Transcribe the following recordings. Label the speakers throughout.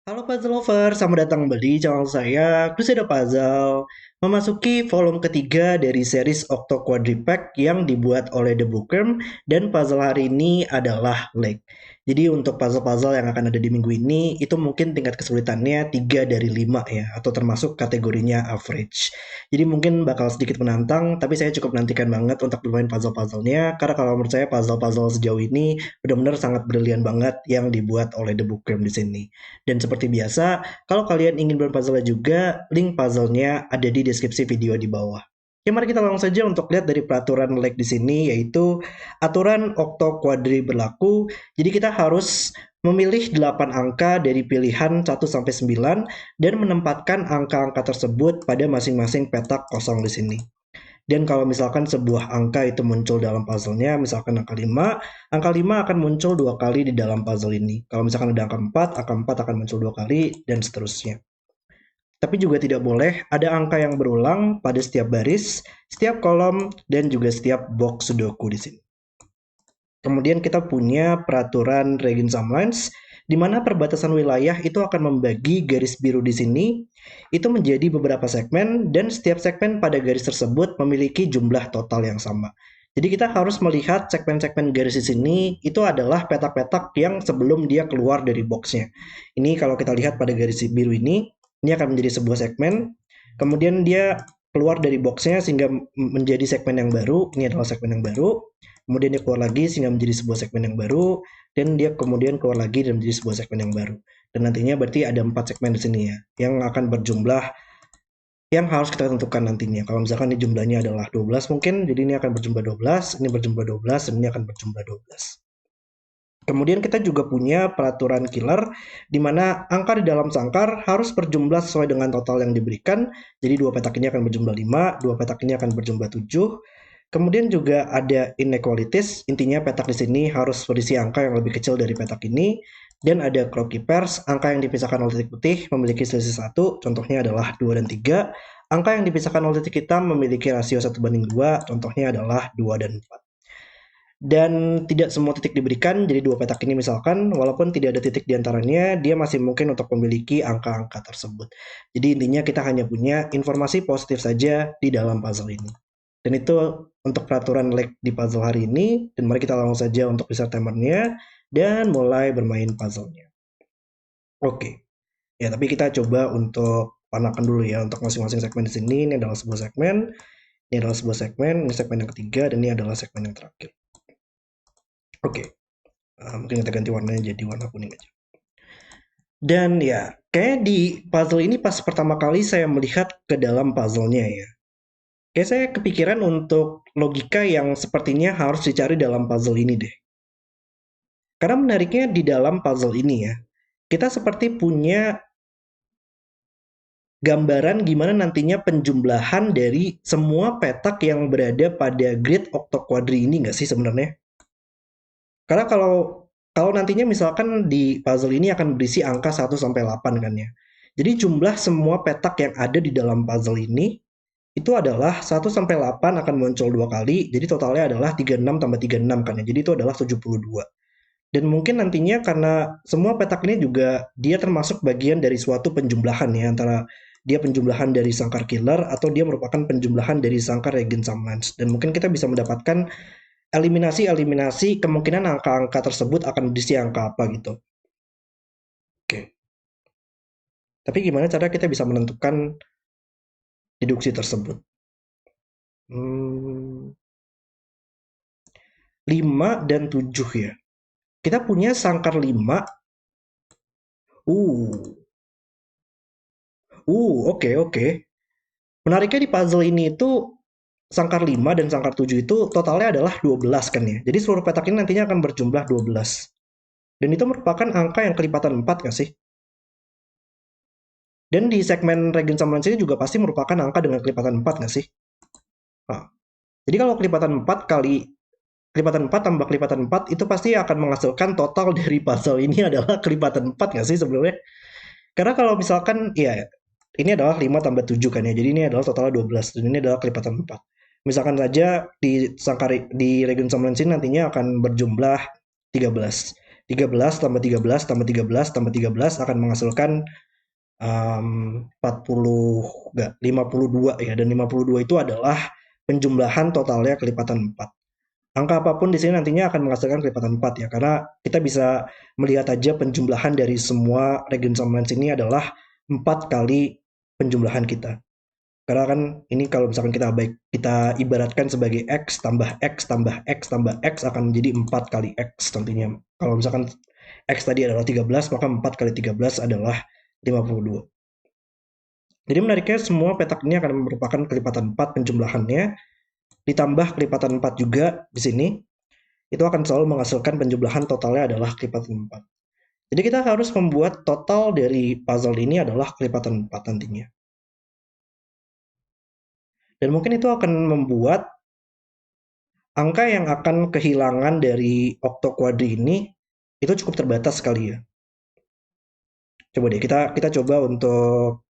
Speaker 1: Halo puzzle lover, selamat datang kembali di channel saya, Crusader Puzzle. Memasuki volume ketiga dari series Octo Quadripack yang dibuat oleh The Bookworm, dan puzzle hari ini adalah Lake. Jadi untuk puzzle-puzzle yang akan ada di minggu ini, itu mungkin tingkat kesulitannya 3 dari 5 ya, atau termasuk kategorinya average. Jadi mungkin bakal sedikit menantang, tapi saya cukup menantikan banget untuk bermain puzzle-puzzlenya, karena kalau menurut saya puzzle-puzzle sejauh ini benar-benar sangat brilian banget yang dibuat oleh The Bookworm di sini. Dan seperti biasa, kalau kalian ingin berpuzzle juga, link puzzle-nya ada di deskripsi video di bawah. Oke, mari kita langsung saja untuk lihat dari peraturan like di sini, yaitu aturan okto kuadri berlaku. Jadi kita harus memilih 8 angka dari pilihan 1 sampai 9 dan menempatkan angka-angka tersebut pada masing-masing petak kosong di sini. Dan kalau misalkan sebuah angka itu muncul dalam puzzle-nya, misalkan angka 5 akan muncul 2 kali di dalam puzzle ini. Kalau misalkan ada angka 4 akan muncul 2 kali, dan seterusnya. Tapi juga tidak boleh ada angka yang berulang pada setiap baris, setiap kolom, dan juga setiap box sudoku di sini. Kemudian kita punya peraturan Regensamlines, di mana perbatasan wilayah itu akan membagi garis biru di sini itu menjadi beberapa segmen, dan setiap segmen pada garis tersebut memiliki jumlah total yang sama. Jadi kita harus melihat segmen-segmen garis di sini itu adalah petak-petak yang sebelum dia keluar dari boxnya. Ini kalau kita lihat pada garis biru ini akan menjadi sebuah segmen, kemudian dia keluar dari boxnya sehingga menjadi segmen yang baru. Ini adalah segmen yang baru. Kemudian dia keluar lagi sehingga menjadi sebuah segmen yang baru, dan dia kemudian keluar lagi dan menjadi sebuah segmen yang baru. Dan nantinya berarti ada 4 segmen di sini ya, yang akan berjumlah yang harus kita tentukan nantinya. Kalau misalkan ini jumlahnya adalah 12 mungkin, jadi ini akan berjumlah 12, ini berjumlah 12, dan ini akan berjumlah 12. Kemudian kita juga punya peraturan killer, di mana angka di dalam sangkar harus berjumlah sesuai dengan total yang diberikan. Jadi dua petak ini akan berjumlah 5, dua petak ini akan berjumlah 7. Kemudian juga ada inequalities, intinya petak di sini harus berisi angka yang lebih kecil dari petak ini. Dan ada cross keepers, angka yang dipisahkan oleh titik putih memiliki selisih 1, contohnya adalah 2 dan 3. Angka yang dipisahkan oleh titik hitam memiliki rasio 1:2, contohnya adalah 2 dan 4. Dan tidak semua titik diberikan, jadi dua petak ini misalkan, walaupun tidak ada titik di antaranya, dia masih mungkin untuk memiliki angka-angka tersebut. Jadi intinya kita hanya punya informasi positif saja di dalam puzzle ini. Dan itu untuk peraturan leg di puzzle hari ini, dan mari kita langsung saja untuk reset timernya, dan mulai bermain puzzlenya. Oke, ya tapi kita coba untuk panakan dulu ya, untuk masing-masing segmen di sini. Ini adalah sebuah segmen, ini adalah sebuah segmen, ini segmen yang ketiga, dan ini adalah segmen yang terakhir. Oke, mungkin kita ganti warnanya jadi warna kuning aja. Dan ya, kayak di puzzle ini pas pertama kali saya melihat ke dalam puzzle-nya ya. Kayak saya kepikiran untuk logika yang sepertinya harus dicari dalam puzzle ini deh. Karena menariknya di dalam puzzle ini ya, kita seperti punya gambaran gimana nantinya penjumlahan dari semua petak yang berada pada grid octoquadri ini nggak sih sebenarnya? Karena kalau nantinya misalkan di puzzle ini akan berisi angka 1 sampai 8 kan ya. Jadi jumlah semua petak yang ada di dalam puzzle ini itu adalah 1 sampai 8 akan muncul 2 kali. Jadi totalnya adalah 36 tambah 36 kan ya. Jadi itu adalah 72. Dan mungkin nantinya karena semua petak ini juga dia termasuk bagian dari suatu penjumlahan ya, antara dia penjumlahan dari sangkar killer atau dia merupakan penjumlahan dari sangkar regen Samlans. Dan mungkin kita bisa mendapatkan eliminasi kemungkinan angka-angka tersebut akan berisi angka apa gitu. Oke. Tapi gimana cara kita bisa menentukan deduksi tersebut? 5 dan 7 ya. Kita punya sangkar 5. Uh, oke, oke. Menariknya di puzzle ini itu sangkar 5 dan sangkar 7 itu totalnya adalah 12 kan ya. Jadi seluruh petak ini nantinya akan berjumlah 12. Dan itu merupakan angka yang kelipatan 4 nggak sih? Dan di segmen regen Samlans ini juga pasti merupakan angka dengan kelipatan 4 nggak sih? Nah, jadi kalau kelipatan 4 tambah kelipatan 4 itu pasti akan menghasilkan total dari puzzle ini adalah kelipatan 4 nggak sih sebenarnya? Karena kalau misalkan ya ini adalah 5 tambah 7 kan ya. Jadi ini adalah totalnya 12 dan ini adalah kelipatan 4. Misalkan saja di regen Samlans ini nantinya akan berjumlah 13. 13 tambah 13 tambah 13 tambah 13 akan menghasilkan 40 enggak 52 ya, dan 52 itu adalah penjumlahan totalnya kelipatan 4. Angka apapun di sini nantinya akan menghasilkan kelipatan 4 ya, karena kita bisa melihat aja penjumlahan dari semua Regensamens ini adalah 4 kali penjumlahan kita. Karena kan ini kalau misalkan kita ibaratkan sebagai X tambah X tambah X tambah X akan menjadi 4 kali X nantinya. Kalau misalkan X tadi adalah 13, maka 4 kali 13 adalah 52. Jadi menariknya semua petak ini akan merupakan kelipatan 4 penjumlahannya, ditambah kelipatan 4 juga di sini, itu akan selalu menghasilkan penjumlahan totalnya adalah kelipatan 4. Jadi kita harus membuat total dari puzzle ini adalah kelipatan 4 nantinya. Dan mungkin itu akan membuat angka yang akan kehilangan dari oktoquadri ini itu cukup terbatas sekali ya. Coba deh kita coba untuk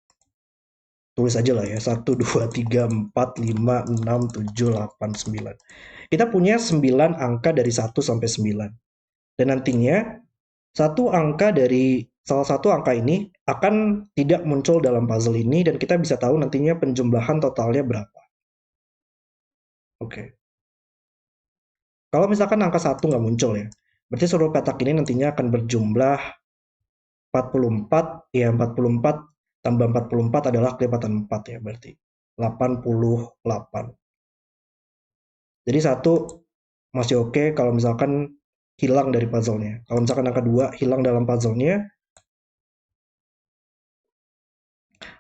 Speaker 1: tulis aja lah ya. 1, 2, 3, 4, 5, 6, 7, 8, 9. Kita punya 9 angka dari 1 sampai 9. Dan nantinya satu angka dari salah satu angka ini akan tidak muncul dalam puzzle ini dan kita bisa tahu nantinya penjumlahan totalnya berapa. Oke. Kalau misalkan angka 1 nggak muncul ya, berarti seluruh petak ini nantinya akan berjumlah 44, ya 44 tambah 44 adalah kelipatan 4 ya berarti. 88. Jadi 1 masih oke kalau misalkan hilang dari puzzle-nya. Kalau misalkan angka 2 hilang dalam puzzle-nya,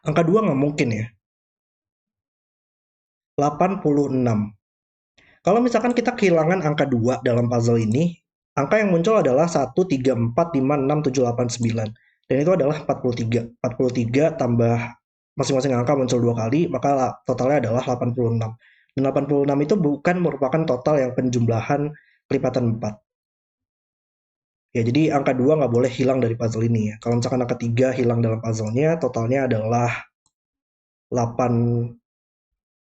Speaker 1: angka 2 nggak mungkin ya. 86. Kalau misalkan kita kehilangan angka 2 dalam puzzle ini, angka yang muncul adalah 1, 3, 4, 5, 6, 7, 8, 9. Dan itu adalah 43. 43 tambah masing-masing angka muncul 2 kali, maka totalnya adalah 86. Dan 86 itu bukan merupakan total yang penjumlahan kelipatan 4. Ya, jadi angka 2 nggak boleh hilang dari puzzle ini ya. Kalau misalkan angka 3 hilang dalam puzzle-nya, totalnya adalah 8.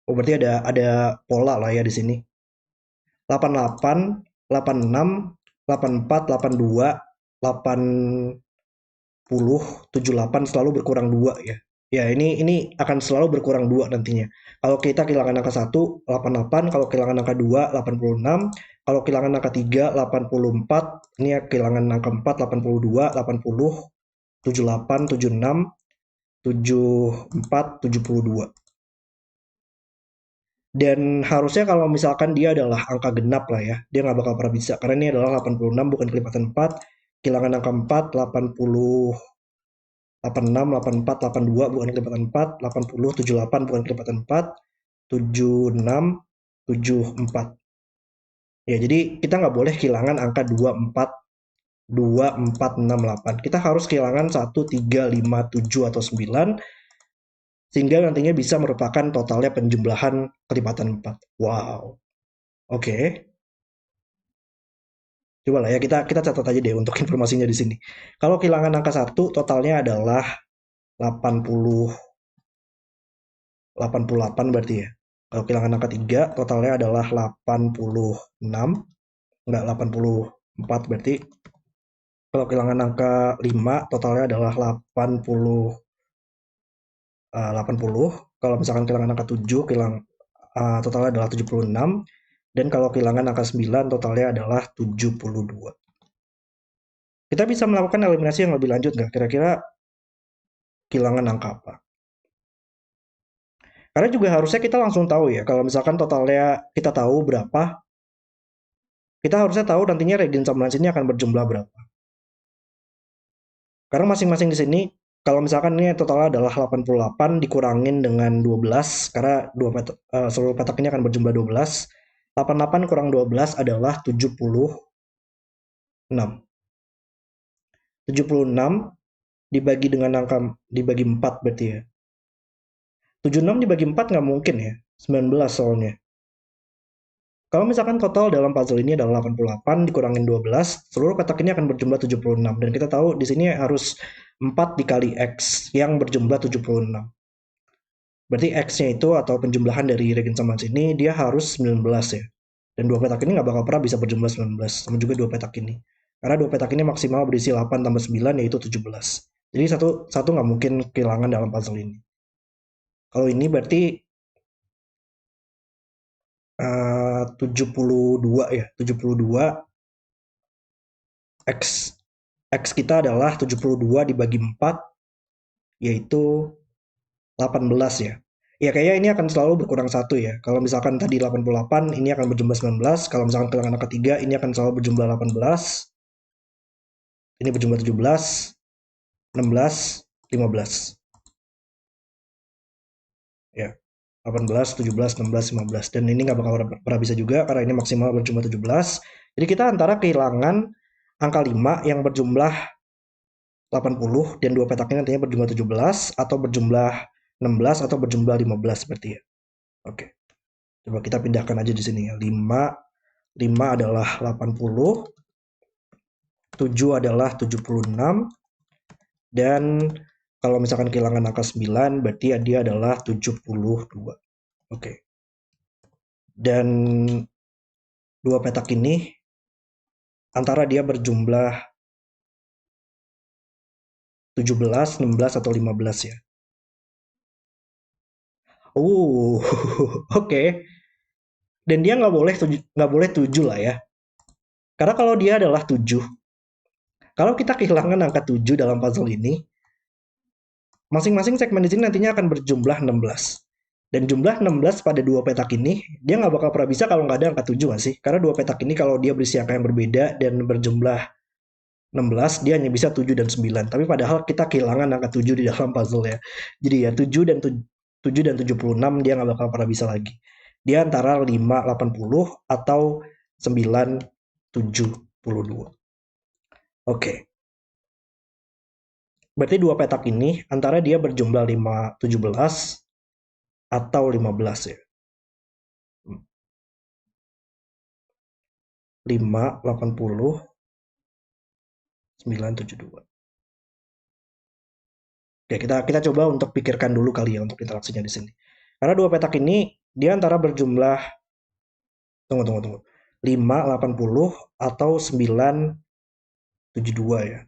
Speaker 1: Oh, berarti ada pola lah ya di sini. 88, 86, 84, 82, 80, 78 selalu berkurang 2 ya. Ya, ini akan selalu berkurang 2 nantinya. Kalau kita kehilangan angka 1, 88, kalau kehilangan angka 2, 86, kalau kehilangan angka 3, 84, ini ya kehilangan angka 4, 82, 80, 78, 76, 74, 72. Dan harusnya kalau misalkan dia adalah angka genap lah ya, dia nggak bakal pernah bisa. Karena ini adalah 86 bukan kelipatan 4, kehilangan angka 4, 80, 86, 84, 82 bukan kelipatan 4, 80, 78 bukan kelipatan 4, 76, 74. Ya, jadi kita nggak boleh kehilangan angka 24, 2, 4, 6, 8. Kita harus kehilangan 1, 3, 5, 7, atau 9, sehingga nantinya bisa merupakan totalnya penjumlahan kelipatan 4. Wow. Oke. Coba lah ya kita catat aja deh untuk informasinya di sini. Kalau kehilangan angka 1 totalnya adalah 80, 88 berarti ya. Kalau kehilangan angka 3 totalnya adalah 86, enggak 84 berarti. Kalau kehilangan angka 5 totalnya adalah 80. Kalau misalkan kehilangan angka 7 totalnya adalah 76, dan kalau kehilangan angka 9 totalnya adalah 72. Kita bisa melakukan eliminasi yang lebih lanjut nggak? Kira-kira kehilangan angka apa? Karena juga harusnya kita langsung tahu ya, kalau misalkan totalnya kita tahu berapa, kita harusnya tahu nantinya Regensamens ini akan berjumlah berapa. Karena masing-masing di sini, kalau misalkan ini totalnya adalah 88 dikurangin dengan 12, karena seluruh petak ini akan berjumlah 12. 88 kurang 12 adalah 76. 76 dibagi dengan dibagi 4 berarti ya. 76 dibagi 4 nggak mungkin ya. 19 soalnya. Kalau misalkan total dalam puzzle ini adalah 88 dikurangin 12, seluruh petak ini akan berjumlah 76. Dan kita tahu di sini harus 4 dikali X yang berjumlah 76. Berarti X-nya itu atau penjumlahan dari Regensamens ini dia harus 19 ya. Dan dua petak ini nggak bakal pernah bisa berjumlah 19, sama juga dua petak ini. Karena dua petak ini maksimal berisi 8 tambah 9 yaitu 17. Jadi satu nggak mungkin kehilangan dalam puzzle ini. Kalau ini berarti 72 ya. 72 X X kita adalah 72 dibagi 4 yaitu 18 ya. Ya kayaknya ini akan selalu berkurang satu ya. Kalau misalkan tadi 88, ini akan berjumlah 19. Kalau misalkan kehilangan angka 3, ini akan selalu berjumlah 18. Ini berjumlah 17, 16, 15. Ya, 18, 17, 16, 15. Dan ini nggak bakal pernah bisa juga karena ini maksimal berjumlah 17. Jadi kita antara kehilangan angka 5 yang berjumlah 80 dan dua petaknya nantinya berjumlah 17 atau berjumlah 16 atau berjumlah 15 seperti ya. Oke. Coba kita pindahkan aja di sini ya. 5 adalah 80, 7 adalah 76 dan kalau misalkan kehilangan angka 9 berarti dia adalah 72. Oke. Dan dua petak ini antara dia berjumlah 17, 16 atau 15 ya. Oh, oke. Dan dia nggak boleh 7 lah ya. Karena kalau dia adalah 7, kalau kita kehilangan angka 7 dalam puzzle ini, masing-masing segmen di sini nantinya akan berjumlah 16. Dan jumlah 16 pada dua petak ini, dia nggak bakal pernah bisa kalau nggak ada angka 7 nggak sih? Karena dua petak ini kalau dia berisi angka yang berbeda dan berjumlah 16, dia hanya bisa 7 dan 9. Tapi padahal kita kehilangan angka 7 di dalam puzzle ya. Jadi ya 7 dan 76 dia nggak bakal pernah bisa lagi. Dia antara 5, 80 atau 9, 72. Oke. Berarti dua petak ini antara dia berjumlah 5, 17 atau 15 ya. 5, 80, 9, 72. Oke, kita coba untuk pikirkan dulu kali ya untuk interaksinya di sini. Karena dua petak ini dia antara berjumlah tunggu. 5, 80 atau 9, 72 ya.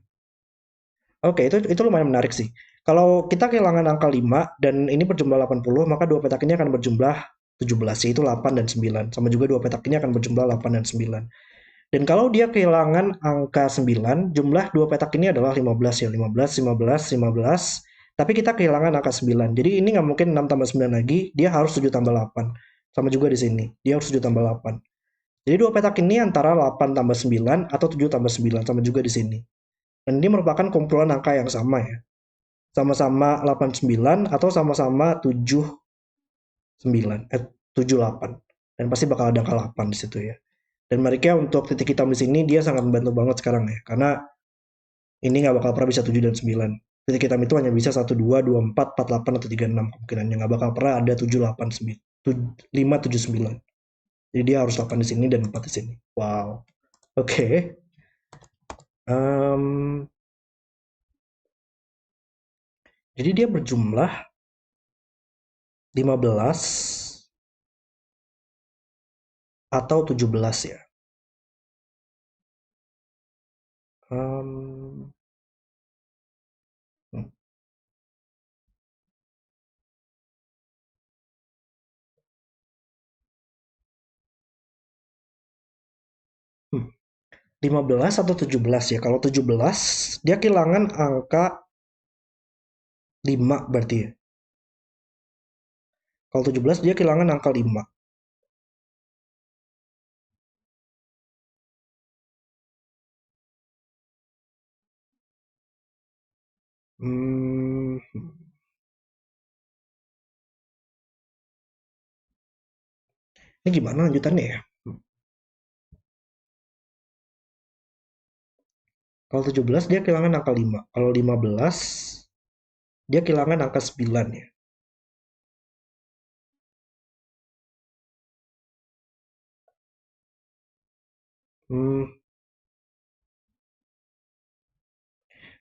Speaker 1: Oke, itu lumayan menarik sih. Kalau kita kehilangan angka 5 dan ini berjumlah 80, maka dua petak ini akan berjumlah 17, yaitu 8 dan 9. Sama juga dua petak ini akan berjumlah 8 dan 9. Dan kalau dia kehilangan angka 9, jumlah dua petak ini adalah 15 ya. 15, 15, 15. Tapi kita kehilangan angka 9. Jadi ini nggak mungkin 6 tambah 9 lagi, dia harus 7 tambah 8. Sama juga di sini, dia harus 7 tambah 8. Jadi dua petak ini antara 8 tambah 9 atau 7 tambah 9, sama juga di sini. Dan ini merupakan kumpulan angka yang sama ya. Sama-sama 89 atau sama-sama 79, 78. Dan pasti bakal ada angka 8 di situ ya. Dan mereka untuk titik hitam di sini dia sangat membantu banget sekarang ya. Karena ini nggak bakal pernah bisa 7 dan 9. Titik hitam itu hanya bisa 1, 2, 2, 4, 4, 8, atau 3, 6 kemungkinannya. Nggak bakal pernah ada 7, 8, 9, 5, 7, 9. Jadi dia harus 8 di sini dan 4 di sini. Wow. Oke. Okay. Jadi dia berjumlah 15 atau 17 ya. 15 atau 17 ya. Kalau 17 dia kehilangan angka 5 berarti ya. Kalau 17 dia kehilangan angka 5. Hmm, ini gimana lanjutannya ya? Kalau 17 dia kehilangan angka 5. Kalau 15 dia kehilangan angka 9 ya. Hmm,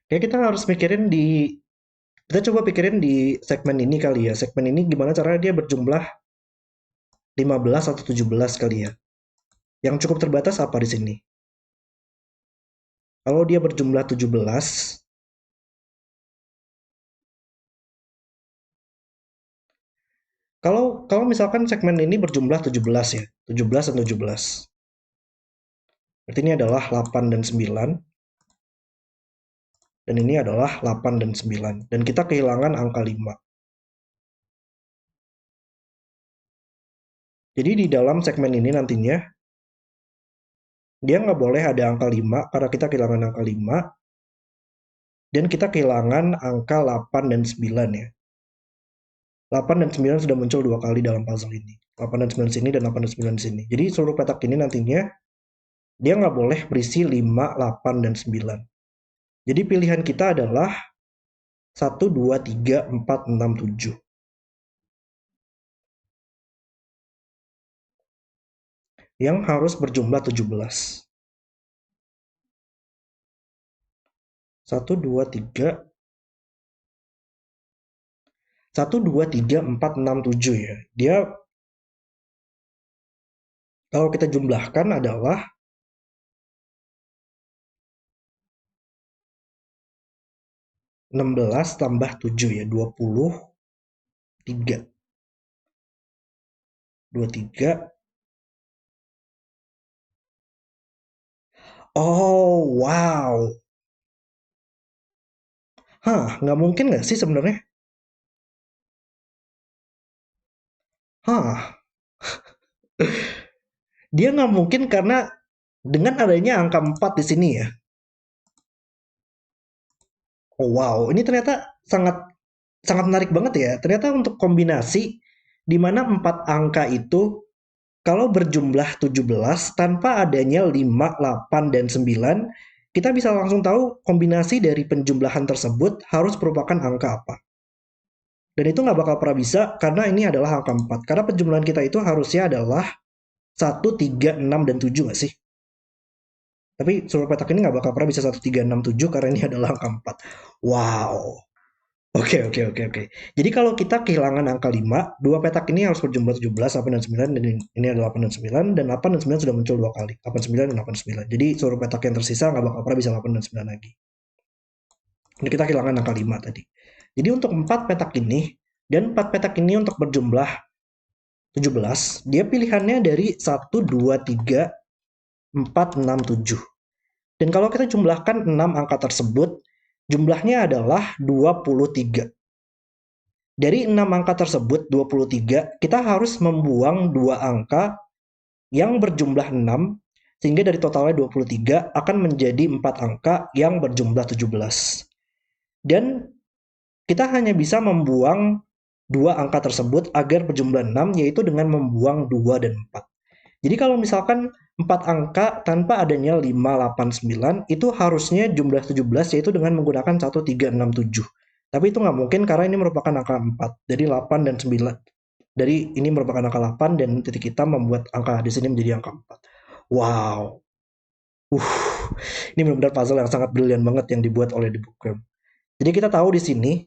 Speaker 1: kayak kita harus mikirin kita coba pikirin di segmen ini kali ya. Segmen ini gimana caranya dia berjumlah 15 atau 17 kali ya. Yang cukup terbatas apa di sini? Kalau dia berjumlah 17, kalau misalkan segmen ini berjumlah 17 ya, 17 dan 17. Berarti ini adalah 8 dan 9, dan ini adalah 8 dan 9. Dan kita kehilangan angka 5. Jadi di dalam segmen ini nantinya, dia nggak boleh ada angka 5 karena kita kehilangan angka 5. Dan kita kehilangan angka 8 dan 9 ya. 8 dan 9 sudah muncul 2 kali dalam puzzle ini. 8 dan 9 sini dan 8 dan 9 di sini. Jadi seluruh petak ini nantinya dia nggak boleh berisi 5, 8, dan 9. Jadi pilihan kita adalah 1, 2, 3, 4, 6, 7. Yang harus berjumlah 17. 1, 2, 3. 1, 2, 3, 4, 6, 7 ya. Dia kalau kita jumlahkan adalah 16 tambah 7 ya, 23. 23. Oh, wow. Hah, nggak mungkin nggak sih sebenarnya? Hah, dia nggak mungkin karena dengan adanya angka 4 di sini ya. Oh, wow, ini ternyata sangat sangat menarik banget ya. Ternyata untuk kombinasi di mana 4 angka itu kalau berjumlah 17 tanpa adanya 5, 8, dan 9, kita bisa langsung tahu kombinasi dari penjumlahan tersebut harus merupakan angka apa. Dan itu nggak bakal pernah bisa karena ini adalah angka 4. Karena penjumlahan kita itu harusnya adalah 1, 3, 6, dan 7 nggak sih? Tapi seluruh petak ini nggak bakal pernah bisa 1, 3, 6, 7 karena ini adalah angka 4. Wow. Oke, oke, oke, oke. Jadi kalau kita kehilangan angka 5, dua petak ini harus berjumlah 17, 8, dan 9, dan ini adalah 8 dan 9, dan 8 dan 9 sudah muncul 2 kali. 8, 9, dan 8, 9. Jadi seluruh petak yang tersisa nggak bakal pernah bisa 8 dan 9 lagi. Ini kita kehilangan angka 5 tadi. Jadi untuk 4 petak ini, dan 4 petak ini untuk berjumlah 17, dia pilihannya dari 1, 2, 3, 4, 6, 7. Dan kalau kita jumlahkan 6 angka tersebut, jumlahnya adalah 23. Dari 6 angka tersebut, 23, kita harus membuang 2 angka yang berjumlah 6, sehingga dari totalnya 23 akan menjadi 4 angka yang berjumlah 17. Dan kita hanya bisa membuang 2 angka tersebut agar berjumlah 6, yaitu dengan membuang 2 dan 4. Jadi kalau misalkan 4 angka tanpa adanya 5, 8, 9, itu harusnya jumlah 17 yaitu dengan menggunakan 1, 3, 6, 7. Tapi itu nggak mungkin karena ini merupakan angka 4. Jadi 8 dan 9. Dari ini merupakan angka 8 dan titik kita membuat angka di sini menjadi angka 4. Wow. Uh, ini benar-benar puzzle yang sangat brilian banget yang dibuat oleh The Bookworm. Jadi kita tahu di sini,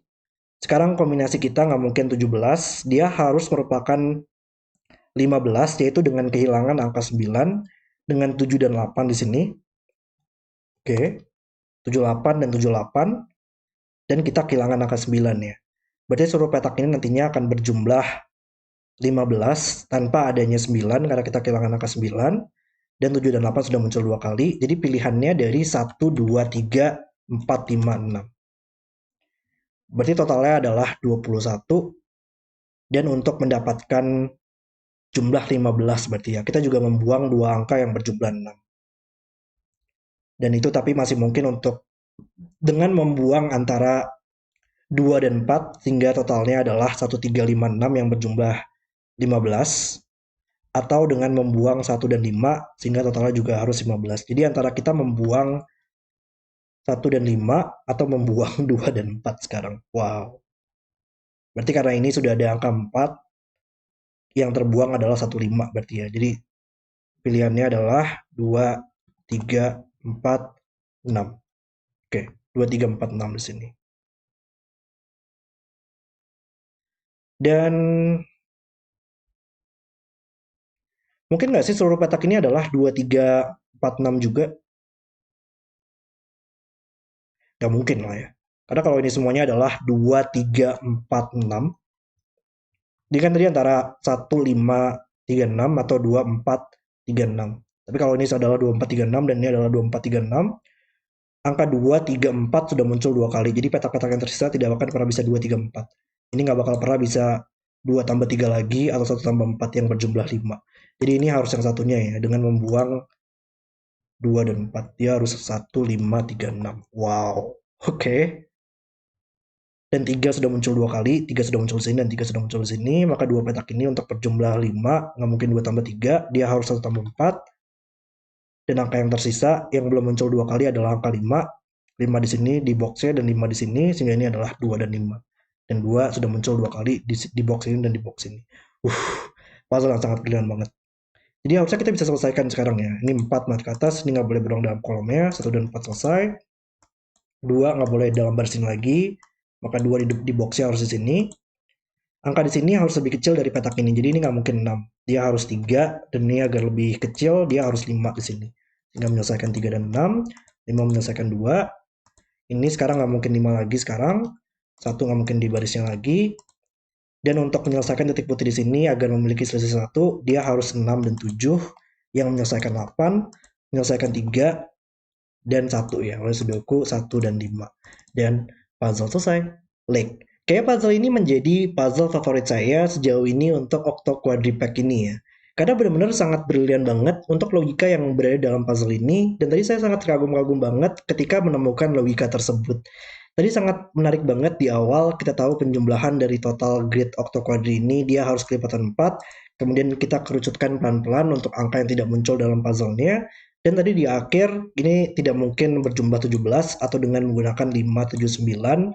Speaker 1: sekarang kombinasi kita nggak mungkin 17, dia harus merupakan 15, yaitu dengan kehilangan angka 9, dengan 7 dan 8 di sini. Oke, 78 dan 78, dan kita kehilangan angka 9 ya. Berarti seluruh petak ini nantinya akan berjumlah 15 tanpa adanya 9 karena kita kehilangan angka 9, dan 7 dan 8 sudah muncul 2 kali. Jadi pilihannya dari 1, 2, 3, 4, 5, 6. Berarti totalnya adalah 21, dan untuk mendapatkan jumlah 15 berarti ya, kita juga membuang 2 angka yang berjumlah 6. Dan itu tapi masih mungkin untuk dengan membuang antara 2 dan 4 sehingga totalnya adalah 1, 3, 5, 6 yang berjumlah 15, atau dengan membuang 1 dan 5 sehingga totalnya juga harus 15. Jadi antara kita membuang 1 dan 5 atau membuang 2 dan 4 sekarang. Wow. Berarti karena ini sudah ada angka 4, yang terbuang adalah 1, 5 berarti ya. Jadi pilihannya adalah 2, 3, 4, 6. Oke, 2, 3, 4, 6 di sini. Dan mungkin nggak sih seluruh petak ini adalah 2, 3, 4, 6 juga? Gak mungkin lah ya. Karena kalau ini semuanya adalah 2, 3, 4, 6. Dia kan tadi antara 1, 5, 3, 6 atau 2, 4, 3, 6. Tapi kalau ini adalah 2, 4, 3, 6 dan ini adalah 2, 4, 3, 6, angka 2, 3, 4 sudah muncul 2 kali. Jadi petak-petak yang tersisa tidak akan pernah bisa 2, 3, 4. Ini nggak bakal pernah bisa 2 tambah 3 lagi atau 1 tambah 4 yang berjumlah 5. Jadi ini harus yang satunya ya, dengan membuang 2 dan 4. Dia harus 1, 5, 3, 6. Wow. Oke. Dan 3 sudah muncul 2 kali, 3 sudah muncul di sini dan 3 sudah muncul di sini, maka dua petak ini untuk berjumlah 5, nggak mungkin 2 tambah 3, dia harus 1 tambah 4, dan angka yang tersisa yang belum muncul 2 kali adalah angka 5, 5 di sini di boxnya dan 5 di sini, sehingga ini adalah 2 dan 5. Dan 2 sudah muncul 2 kali di box ini dan di box ini. Puzzle yang sangat brilian banget. Jadi harusnya kita bisa selesaikan sekarang ya. Ini 4 naik ke atas, ini nggak boleh berulang dalam kolomnya, 1 dan 4 selesai. 2 nggak boleh dalam baris ini lagi, maka 2 di boxnya harus di sini. Angka di sini harus lebih kecil dari petak ini, jadi ini nggak mungkin 6. Dia harus 3, dan ini agar lebih kecil, dia harus 5 di sini. Sehingga menyelesaikan 3 dan 6, 5 menyelesaikan 2. Ini sekarang nggak mungkin 5 lagi sekarang. 1 nggak mungkin di barisnya lagi. Dan untuk menyelesaikan titik putih di sini, agar memiliki selisih 1, dia harus 6 dan 7, yang menyelesaikan 8, menyelesaikan 3, dan 1 ya. Oleh Sudoku 1 dan 5. Dan puzzle selesai. Lake. Kayak puzzle ini menjadi puzzle favorit saya sejauh ini untuk Octo Quadripack ini ya. Karena benar-benar sangat brilian banget untuk logika yang berada dalam puzzle ini. Dan tadi saya sangat kagum-kagum banget ketika menemukan logika tersebut. Tadi sangat menarik banget di awal kita tahu penjumlahan dari total grid Octo Quadri ini dia harus kelipatan 4. Kemudian kita kerucutkan pelan-pelan untuk angka yang tidak muncul dalam puzzle-nya. Dan tadi di akhir ini tidak mungkin berjumlah 17 atau dengan menggunakan 5, 7, 9.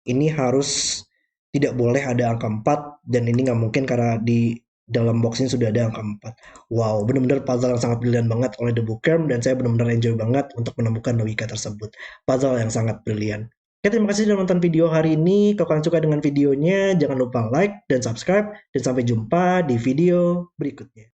Speaker 1: Ini harus tidak boleh ada angka 4 dan ini nggak mungkin karena di dalam box ini sudah ada angka 4. Wow, benar-benar puzzle yang sangat brilian banget oleh The Bookworm dan saya benar-benar enjoy banget untuk menemukan logika tersebut. Puzzle yang sangat brilian. Oke, terima kasih sudah nonton video hari ini. Kalau kalian suka dengan videonya, jangan lupa like dan subscribe. Dan sampai jumpa di video berikutnya.